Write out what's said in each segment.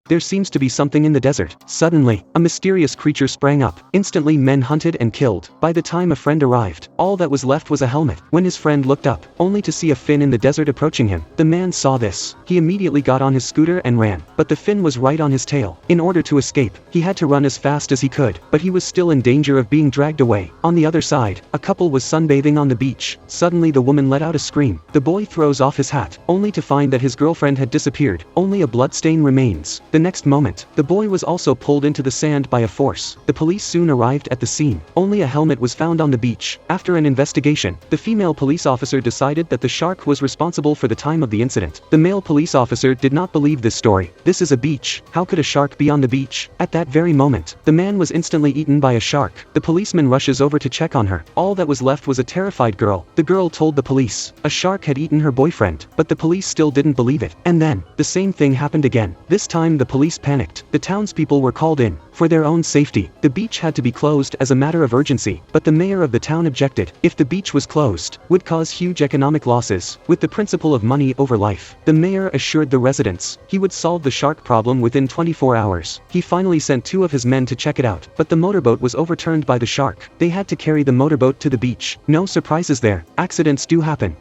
there seems to be something in the desert. Suddenly, a mysterious creature sprang up. Instantly men hunted and killed. By the time a friend arrived, all that was left was a helmet. When his friend looked up, only to see a Finn in the desert approaching him. The man saw this. He immediately got on his scooter and ran, but the Finn was right on his tail. In order to escape, he had to run as fast as he could, but he was still in danger of being dragged away. On the other side, a couple was sunbathing on the beach. Suddenly the woman let out a scream. The boy throws off his hat, only to find that his girlfriend had disappeared. Only a bloodstain remains. The next moment, the boy was also pulled into the sand by a force. The police soon arrived at the scene. Only a helmet was found on the beach. After an investigation, the female police officer decided that the shark was responsible for the time of the incident. The male police officer did not believe this story. This is a beach. How could a shark be on the beach? At that very moment, the man was instantly eaten by a shark. The policeman rushes over to check on her. All that was left was a terrified girl. The girl told the police a shark had eaten her boyfriend, but the police still didn't believe it. And then, the same thing happened again. This time the police panicked. The townspeople were called in. For their own safety, the beach had to be closed as a matter of urgency, but the mayor of the town objected. If the beach was closed, would cause huge economic losses. With the principle of money over life, the mayor assured the residents he would solve the shark problem within 24 hours. He finally sent 2 of his men to check it out, but the motorboat was overturned by the shark. They had to carry the motorboat to the beach. No surprises there. Accidents do happen.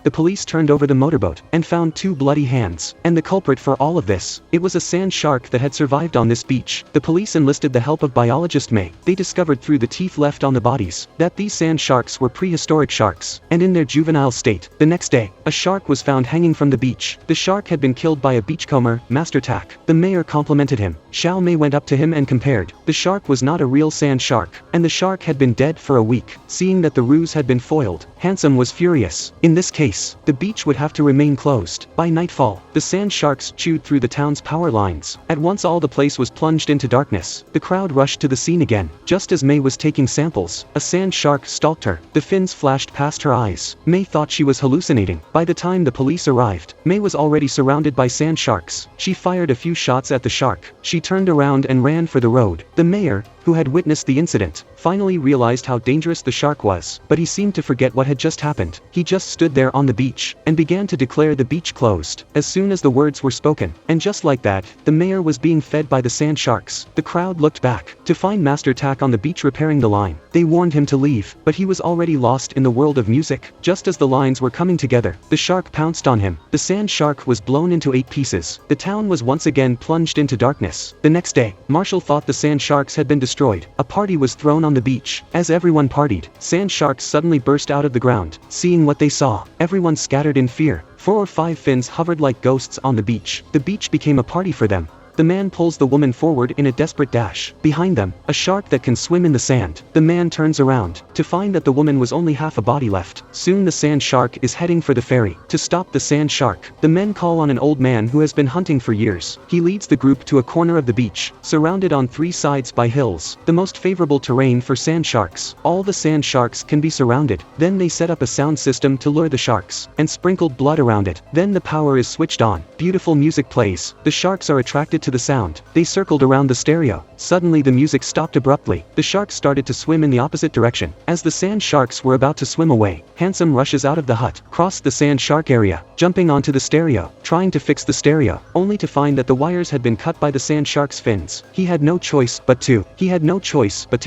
The police turned over the motorboat and found 2 bloody hands. And the culprit for all of this, it was a sand shark that had survived on this beach. The police enlisted the help of biologist May. They discovered through the teeth left on the bodies that these sand sharks were prehistoric sharks, and in their juvenile state. The next day, a shark was found hanging from the beach. The shark had been killed by a beachcomber, Master Tak. The mayor complimented him. Xiao Mei went up to him and compared. The shark was not a real sand shark, and the shark had been dead for a week. Seeing that the ruse had been foiled, Handsome was furious. In this case, the beach would have to remain closed. By nightfall, the sand sharks chewed through the town's power lines. At once all the place was plunged into darkness. The crowd rushed to the scene again. Just as Mei was taking samples, a sand shark stalked her. The fins flashed past her eyes. Mei thought she was hallucinating. By the time the police arrived, Mei was already surrounded by sand sharks. She fired a few shots at the shark. She turned around and ran for the road. The mayor, who had witnessed the incident, finally realized how dangerous the shark was, but he seemed to forget what had just happened. He just stood there on the beach, and began to declare the beach closed, as soon as the words were spoken. And just like that, the mayor was being fed by the sand sharks. The crowd looked back, to find Master Tak on the beach repairing the line. They warned him to leave, but he was already lost in the world of music. Just as the lines were coming together, the shark pounced on him. The sand shark was blown into 8 pieces. The town was once again plunged into darkness. The next day, Marshall thought the sand sharks had been destroyed. A party was thrown on the beach. As everyone partied, sand sharks suddenly burst out of the ground. Seeing what they saw, everyone scattered in fear. 4 or 5 fins hovered like ghosts on the beach. The beach became a party for them. The man pulls the woman forward in a desperate dash. Behind them, a shark that can swim in the sand. The man turns around, to find that the woman was only half a body left. Soon the sand shark is heading for the ferry. To stop the sand shark, the men call on an old man who has been hunting for years. He leads the group to a corner of the beach, surrounded on 3 sides by hills, the most favorable terrain for sand sharks. All the sand sharks can be surrounded. Then they set up a sound system to lure the sharks, and sprinkled blood around it. Then the power is switched on. Beautiful music plays. The sharks are attracted to the sound. They circled around the stereo. Suddenly the music stopped abruptly. The sharks started to swim in the opposite direction. As the sand sharks were about to swim away, Handsome rushes out of the hut, crossed the sand shark area, jumping onto the stereo, trying to fix the stereo, only to find that the wires had been cut by the sand shark's fins. He had no choice but to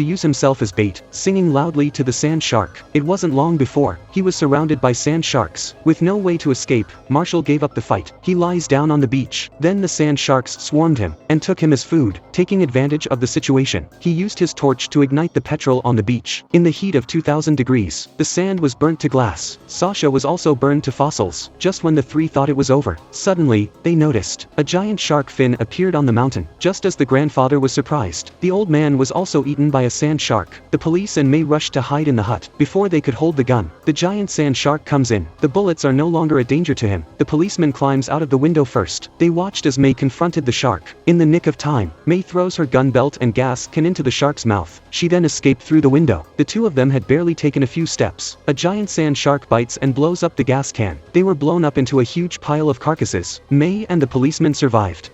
use himself as bait, singing loudly to the sand shark. It wasn't long before he was surrounded by sand sharks. With no way to escape, Marshall gave up the fight. He lies down on the beach. Then the sand sharks swarmed him and took him as food. Taking advantage of the situation, he used his torch to ignite the petrol on the beach. In the heat of 2000 degrees, the sand was burnt to glass. Sasha was also burned to fossils. Just when the 3 thought it was over, suddenly, they noticed a giant shark fin appeared on the mountain. Just as the grandfather was surprised, the old man was also eaten by a sand shark. The police and Mei rushed to hide in the hut. Before they could hold the gun, the giant sand shark comes in. The bullets are no longer a danger to him. The policeman climbs out of the window first. They watched as Mei confronted the shark. In the nick of time, Mei throws her gun belt and gas can into the shark's mouth. She then escaped through the window. The 2 of them had barely taken a few steps. A giant sand shark bites and blows up the gas can. They were blown up into a huge pile of carcasses. Mei and the policeman survived.